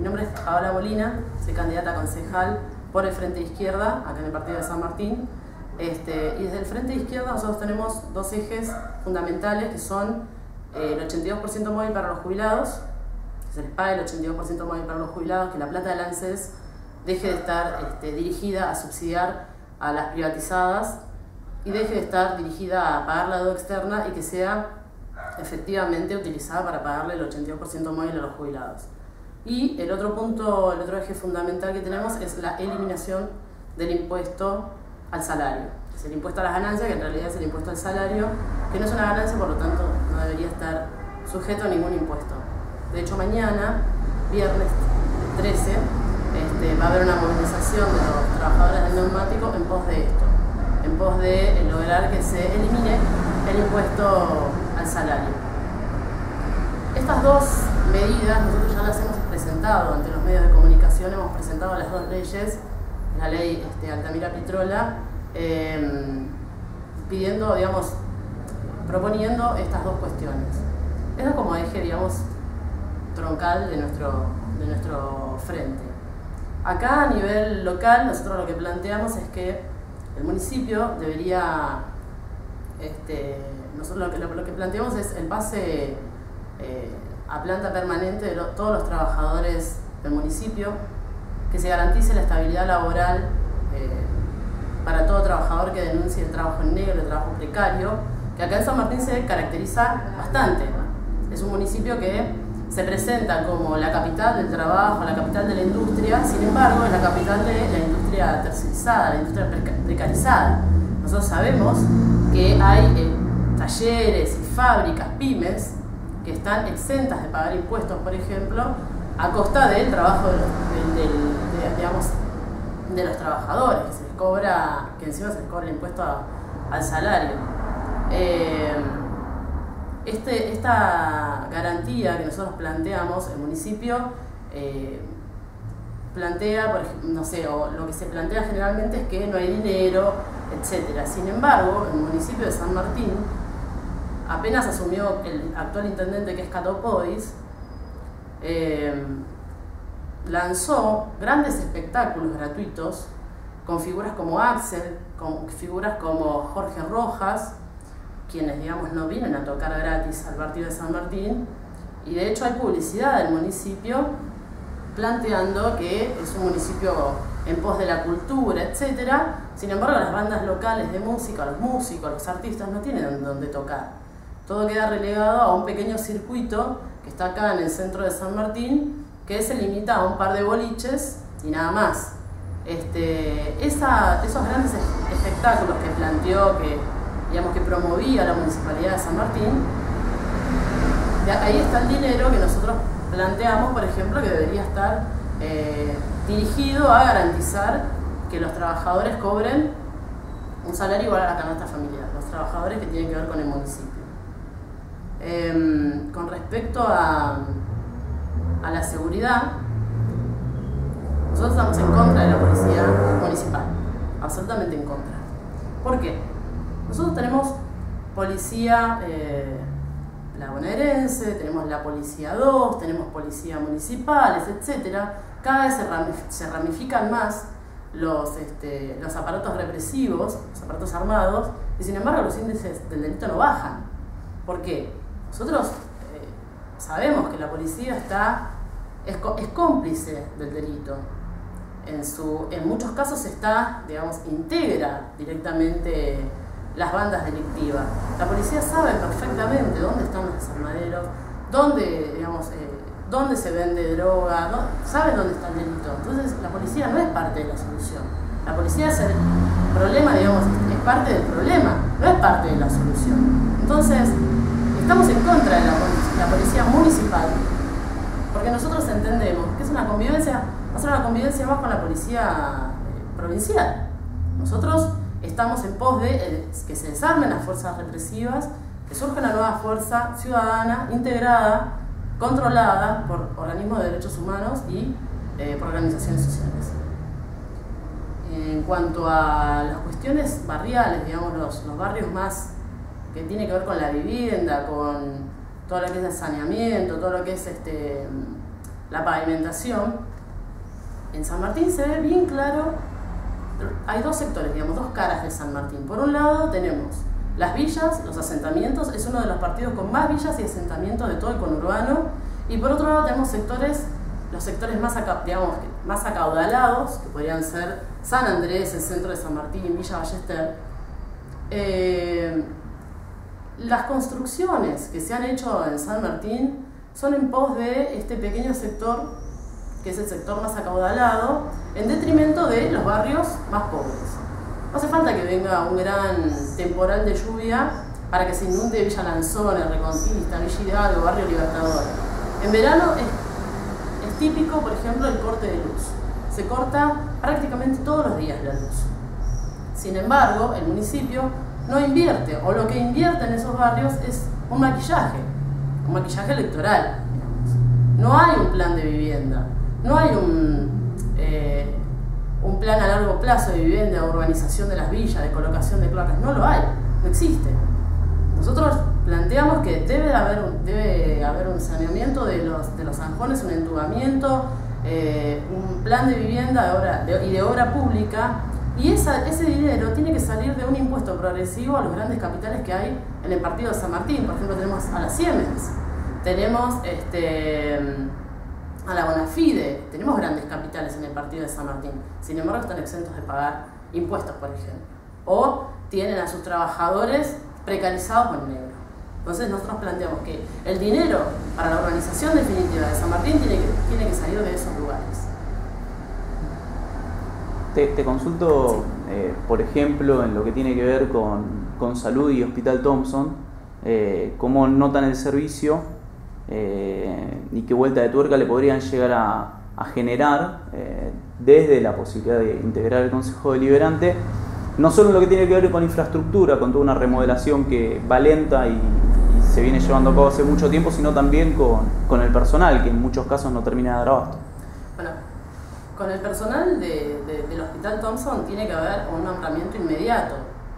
Mi nombre es Paola Molina, soy candidata a concejal por el Frente de Izquierda, acá en el partido de San Martín. Y desde el Frente de Izquierda nosotros tenemos dos ejes fundamentales que son el 82% móvil para los jubilados, que se les pague el 82% móvil para los jubilados, que la plata del ANSES deje de estar dirigida a subsidiar a las privatizadas y deje de estar dirigida a pagar la deuda externa y que sea efectivamente utilizada para pagarle el 82% móvil a los jubilados. Y el otro punto, el otro eje fundamental que tenemos es la eliminación del impuesto al salario. Es el impuesto a las ganancias, que en realidad es el impuesto al salario, que no es una ganancia, por lo tanto no debería estar sujeto a ningún impuesto. De hecho, mañana, viernes 13, va a haber una movilización de los trabajadores del neumático en pos de esto, en pos de lograr que se elimine el impuesto al salario. Estas dos medidas nosotros ya las hemos presentado ante los medios de comunicación, hemos presentado las dos leyes, la ley Altamira-Pitrola, pidiendo, digamos, proponiendo estas dos cuestiones. Eso es como eje, digamos, troncal de nuestro frente. Acá a nivel local nosotros lo que planteamos es que el municipio debería, nosotros lo que planteamos es el pase a planta permanente de todos los trabajadores del municipio, que se garantice la estabilidad laboral para todo trabajador que denuncie el trabajo en negro, el trabajo precario, que acá en San Martín se caracteriza bastante. Es un municipio que se presenta como la capital del trabajo, la capital de la industria, sin embargo es la capital de la industria tercerizada, la industria precarizada. Nosotros sabemos que hay talleres y fábricas, pymes, que están exentas de pagar impuestos, por ejemplo, a costa del trabajo de los trabajadores, que se les cobra, que encima se les cobra el impuesto al salario. Esta garantía que nosotros planteamos, el municipio plantea, por ejemplo, no sé, o lo que se plantea generalmente es que no hay dinero, etc. Sin embargo, el municipio de San Martín, apenas asumió el actual intendente, que es Cato Podis, lanzó grandes espectáculos gratuitos con figuras como Axel, con figuras como Jorge Rojas, quienes, digamos, no vienen a tocar gratis al partido de San Martín, y de hecho hay publicidad del municipio planteando que es un municipio en pos de la cultura, etc. Sin embargo, las bandas locales de música, los músicos, los artistas no tienen dónde tocar. Todo queda relegado a un pequeño circuito que está acá en el centro de San Martín, que se limita a un par de boliches y nada más. Esos grandes espectáculos que planteó, que promovía la Municipalidad de San Martín, ahí está el dinero que nosotros planteamos, por ejemplo, que debería estar dirigido a garantizar que los trabajadores cobren un salario igual a la canasta familiar, los trabajadores que tienen que ver con el municipio. Con respecto a la seguridad, nosotros estamos en contra de la policía municipal, absolutamente en contra. ¿Por qué? Nosotros tenemos policía la bonaerense, tenemos la policía 2, tenemos policía municipales, etc. Cada vez se ramifican más los aparatos represivos, los aparatos armados, y sin embargo los índices del delito no bajan. ¿Por qué? Nosotros sabemos que la policía es cómplice del delito. En muchos casos integra directamente las bandas delictivas. La policía sabe perfectamente dónde están los desarmaderos, dónde se vende droga, sabe dónde está el delito. Entonces la policía no es parte de la solución. La policía es el problema, es parte del problema, no es parte de la solución. Entonces, estamos en contra de la policía municipal, porque nosotros entendemos que es una convivencia, va a ser una convivencia más con la policía provincial. Nosotros estamos en pos de que se desarmen las fuerzas represivas, que surja una nueva fuerza ciudadana, integrada, controlada por organismos de derechos humanos y por organizaciones sociales. En cuanto a las cuestiones barriales, digamos, los barrios más que tiene que ver con la vivienda, con todo lo que es el saneamiento, todo lo que es la pavimentación, en San Martín se ve bien claro, hay dos sectores, digamos, dos caras de San Martín. Por un lado tenemos las villas, los asentamientos, es uno de los partidos con más villas y asentamientos de todo el conurbano, y por otro lado tenemos sectores, los sectores más, digamos, más acaudalados, que podrían ser San Andrés, el centro de San Martín, Villa Ballester. Las construcciones que se han hecho en San Martín son en pos de este pequeño sector, que es el sector más acaudalado, en detrimento de los barrios más pobres. No hace falta que venga un gran temporal de lluvia para que se inunde Villa Lanzone, Reconquista, Villa Hidalgo, Barrio Libertador. En verano es típico, por ejemplo, el corte de luz. Se corta prácticamente todos los días la luz. Sin embargo, el municipio no invierte, o lo que invierte en esos barrios es un maquillaje electoral. No hay un plan de vivienda, no hay un plan a largo plazo de vivienda, de urbanización de las villas, de colocación de cloacas, no lo hay, no existe. Nosotros planteamos que debe haber un saneamiento de los zanjones, un entubamiento, un plan de vivienda y de obra pública, y ese dinero tiene que salir de un impuesto progresivo a los grandes capitales que hay en el partido de San Martín. Por ejemplo, tenemos a la Siemens, tenemos a la Bonafide, tenemos grandes capitales en el partido de San Martín. Sin embargo, están exentos de pagar impuestos, por ejemplo, o tienen a sus trabajadores precarizados con negro. Entonces nosotros planteamos que el dinero para la urbanización definitiva de San Martín tiene que salir de esos lugares. Te consulto, por ejemplo, en lo que tiene que ver con salud y Hospital Thompson, cómo notan el servicio y qué vuelta de tuerca le podrían llegar a generar desde la posibilidad de integrar el Consejo Deliberante, no solo en lo que tiene que ver con infraestructura, con toda una remodelación que va lenta y se viene llevando a cabo hace mucho tiempo, sino también con el personal, que en muchos casos no termina de dar abasto. Bueno, con el personal del Hospital Thompson tiene que haber un nombramiento inmediato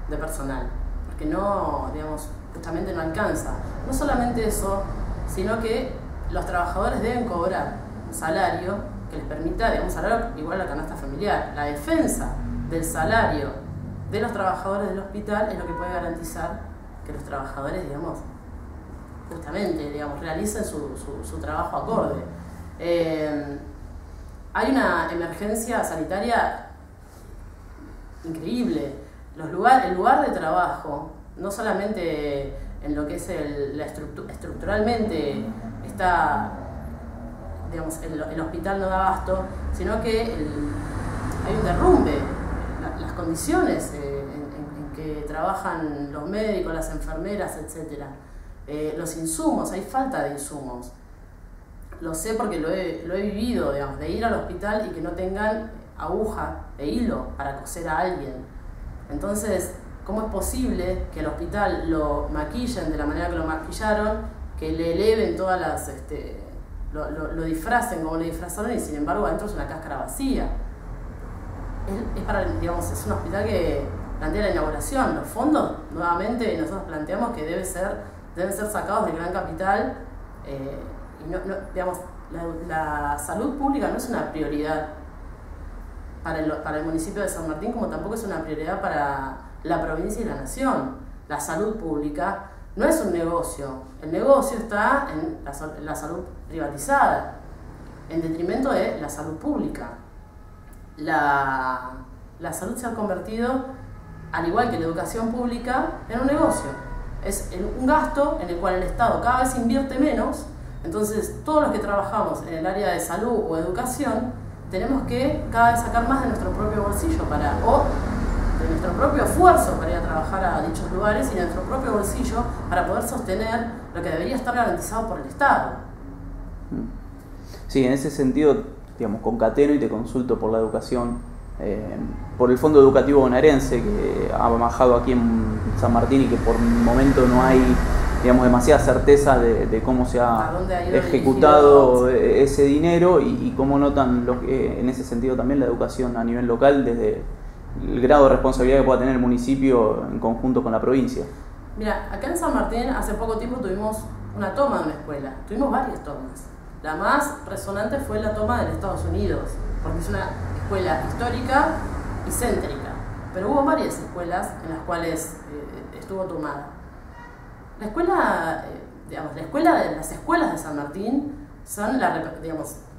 de personal, porque no, digamos, justamente no alcanza. No solamente eso, sino que los trabajadores deben cobrar un salario que les permita, digamos, un salario igual a la canasta familiar. La defensa del salario de los trabajadores del hospital es lo que puede garantizar que los trabajadores, digamos, justamente, digamos, realicen su trabajo acorde. Hay una emergencia sanitaria increíble. El lugar de trabajo, no solamente en lo que es estructuralmente está, digamos, el hospital no da abasto, sino que hay un derrumbe. Las condiciones en que trabajan los médicos, las enfermeras, etc. Los insumos, hay falta de insumos. Lo sé porque lo he vivido, digamos, de ir al hospital y que no tengan aguja e hilo para coser a alguien. Entonces, ¿cómo es posible que el hospital lo maquillen de la manera que lo maquillaron, que le eleven todas las, lo disfracen como lo disfrazaron y sin embargo adentro es una cáscara vacía? Es un hospital que plantea la inauguración. Los fondos, nuevamente, nosotros planteamos que deben ser sacados del gran capital. Digamos, la salud pública no es una prioridad para el municipio de San Martín, como tampoco es una prioridad para la provincia y la nación. La salud pública no es un negocio. El negocio está en la salud privatizada, en detrimento de la salud pública. La salud se ha convertido, al igual que la educación pública, en un negocio. Es un gasto en el cual el Estado cada vez invierte menos. Entonces, todos los que trabajamos en el área de salud o educación tenemos que cada vez sacar más de nuestro propio bolsillo o de nuestro propio esfuerzo para ir a trabajar a dichos lugares y de nuestro propio bolsillo para poder sostener lo que debería estar garantizado por el Estado. Sí, en ese sentido, digamos, concateno y te consulto por la educación, por el Fondo Educativo Bonaerense que ha bajado aquí en San Martín y que por el momento no hay, digamos, demasiada certeza de cómo se ha ejecutado ese dinero y cómo notan en ese sentido también la educación a nivel local desde el grado de responsabilidad que pueda tener el municipio en conjunto con la provincia. Mira, acá en San Martín hace poco tiempo tuvimos una toma de una escuela, tuvimos varias tomas. La más resonante fue la toma de Estados Unidos, porque es una escuela histórica y céntrica, pero hubo varias escuelas en las cuales estuvo tomada. La escuela, las escuelas de San Martín son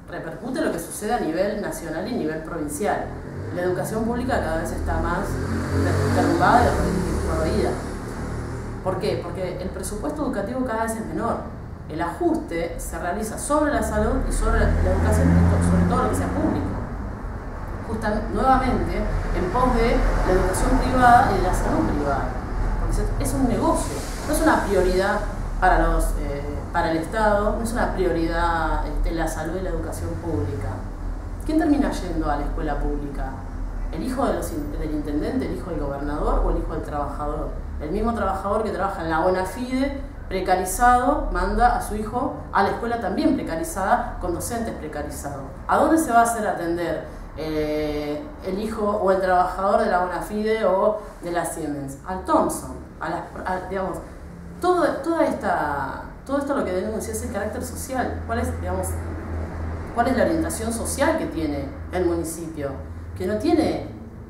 repercute lo que sucede a nivel nacional y nivel provincial. La educación pública cada vez está más derrumbada y corroída. ¿Por qué? Porque el presupuesto educativo cada vez es menor. El ajuste se realiza sobre la salud y sobre la educación, sobre todo lo que sea público. Nuevamente en pos de la educación privada y de la salud privada. Porque es un negocio, no es una prioridad para el Estado, no es una prioridad la salud y la educación pública. ¿Quién termina yendo a la escuela pública? ¿El hijo del intendente, el hijo del gobernador o el hijo del trabajador? El mismo trabajador que trabaja en la bona fide, precarizado, manda a su hijo a la escuela también precarizada, con docentes precarizados. ¿A dónde se va a hacer atender el hijo o el trabajador de la bona fide o de la Siemens? Al Thomson, todo esto lo que denuncia es el carácter social. ¿Cuál es la orientación social que tiene el municipio? Que no tiene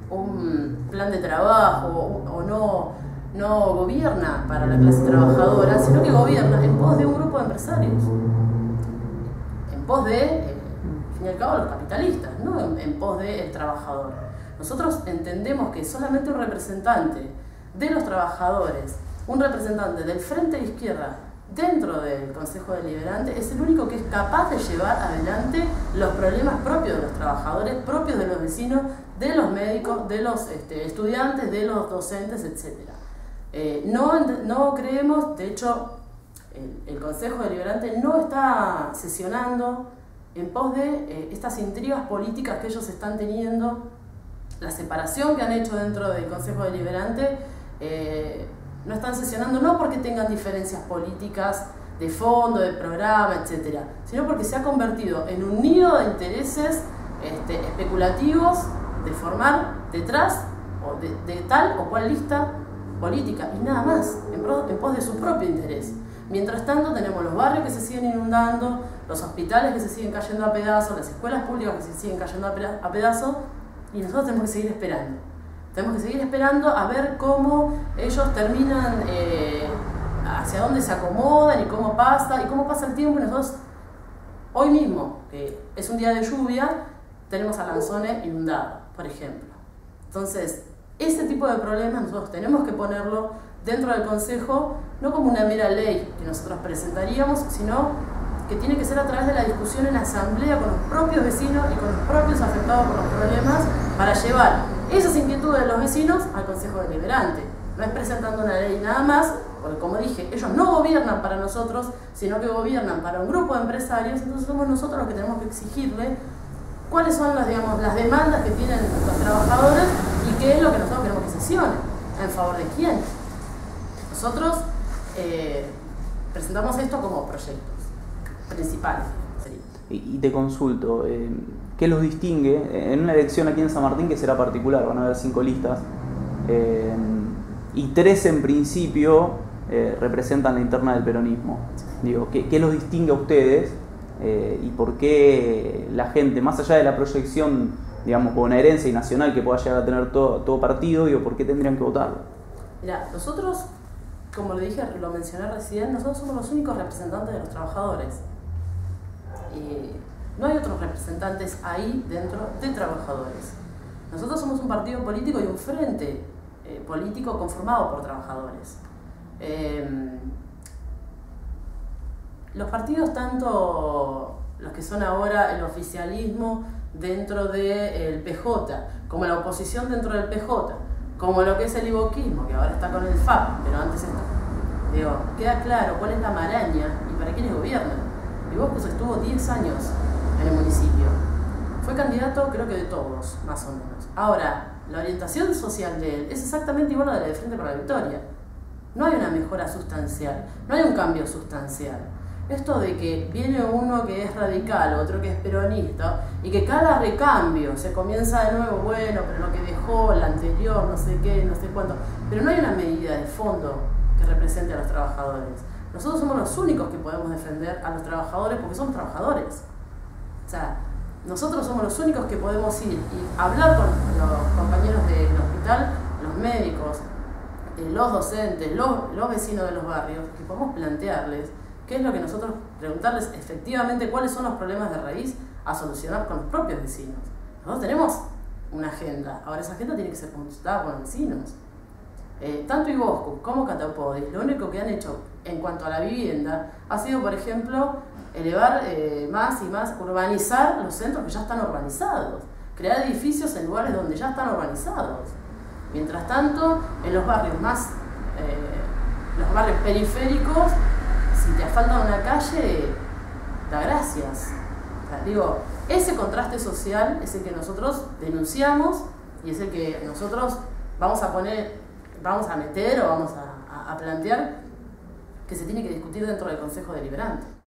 un plan de trabajo o no gobierna para la clase trabajadora, sino que gobierna en pos de un grupo de empresarios, en pos de, al fin y al cabo, los capitalistas, no en pos del trabajador. Nosotros entendemos que solamente un representante de los trabajadores, un representante del Frente de Izquierda dentro del Consejo Deliberante es el único que es capaz de llevar adelante los problemas propios de los trabajadores, propios de los vecinos, de los médicos, de los estudiantes, de los docentes, etc. No creemos, de hecho, el Consejo Deliberante no está sesionando en pos de estas intrigas políticas que ellos están teniendo, la separación que han hecho dentro del Consejo Deliberante. No están sesionando no porque tengan diferencias políticas de fondo, de programa, etc., sino porque se ha convertido en un nido de intereses especulativos de formar detrás o de tal o cual lista política y nada más, en pos de su propio interés. Mientras tanto tenemos los barrios que se siguen inundando, los hospitales que se siguen cayendo a pedazos, las escuelas públicas que se siguen cayendo a pedazos, y nosotros tenemos que seguir esperando. Tenemos que seguir esperando a ver cómo ellos terminan, hacia dónde se acomodan y cómo pasa el tiempo. Y nosotros, hoy mismo, que es un día de lluvia, tenemos a Lanzone inundado, por ejemplo. Entonces, ese tipo de problemas nosotros tenemos que ponerlo dentro del Consejo, no como una mera ley que nosotros presentaríamos, sino que tiene que ser a través de la discusión en asamblea con los propios vecinos y con los propios afectados por los problemas para llevar esas inquietudes de los vecinos al Consejo Deliberante. No es presentando una ley nada más, porque como dije, ellos no gobiernan para nosotros, sino que gobiernan para un grupo de empresarios, entonces somos nosotros los que tenemos que exigirle cuáles son las demandas que tienen los trabajadores y qué es lo que nosotros queremos que sesione, en favor de quién. Nosotros presentamos esto como proyectos principales. Y te consulto, ¿qué los distingue? En una elección aquí en San Martín que será particular, van a haber 5 listas, y 3 en principio representan la interna del peronismo. Digo, ¿qué los distingue a ustedes y por qué la gente, más allá de la proyección, digamos, con una herencia y nacional que pueda llegar a tener todo partido, digo, por qué tendrían que votarlo? Mira, nosotros, como lo dije, lo mencioné recién, nosotros somos los únicos representantes de los trabajadores. No hay otros representantes ahí dentro de trabajadores. Nosotros somos un partido político y un frente político conformado por trabajadores. Los partidos, tanto los que son ahora el oficialismo dentro del PJ, como la oposición dentro del PJ, como lo que es el ivoquismo, que ahora está con el FAP, pero antes está. Digo, queda claro cuál es la maraña y para quiénes gobiernan. Ivocus estuvo 10 años en el municipio. Fue candidato, creo que de todos, más o menos. Ahora, la orientación social de él es exactamente igual a la de Frente para la Victoria. No hay una mejora sustancial, no hay un cambio sustancial. Esto de que viene uno que es radical, otro que es peronista, y que cada recambio se comienza de nuevo, bueno, pero lo que dejó el anterior, no sé qué, no sé cuánto. Pero no hay una medida de fondo que represente a los trabajadores. nosotros somos los únicos que podemos defender a los trabajadores porque somos trabajadores. O sea, nosotros somos los únicos que podemos ir y hablar con los compañeros del hospital, los médicos, los docentes, los vecinos de los barrios, que podemos plantearles qué es lo que nosotros, preguntarles efectivamente cuáles son los problemas de raíz a solucionar con los propios vecinos. Nosotros tenemos una agenda, ahora esa agenda tiene que ser consultada con los vecinos. Tanto Iboscu como Catapodis, lo único que han hecho en cuanto a la vivienda ha sido, por ejemplo, elevar más y más, urbanizar los centros que ya están urbanizados, crear edificios en lugares donde ya están urbanizados. Mientras tanto, en los barrios los barrios periféricos, si te asfaltan una calle, da gracias. O sea, digo, ese contraste social es el que nosotros denunciamos y es el que nosotros vamos a meter o vamos a plantear que se tiene que discutir dentro del Consejo Deliberante.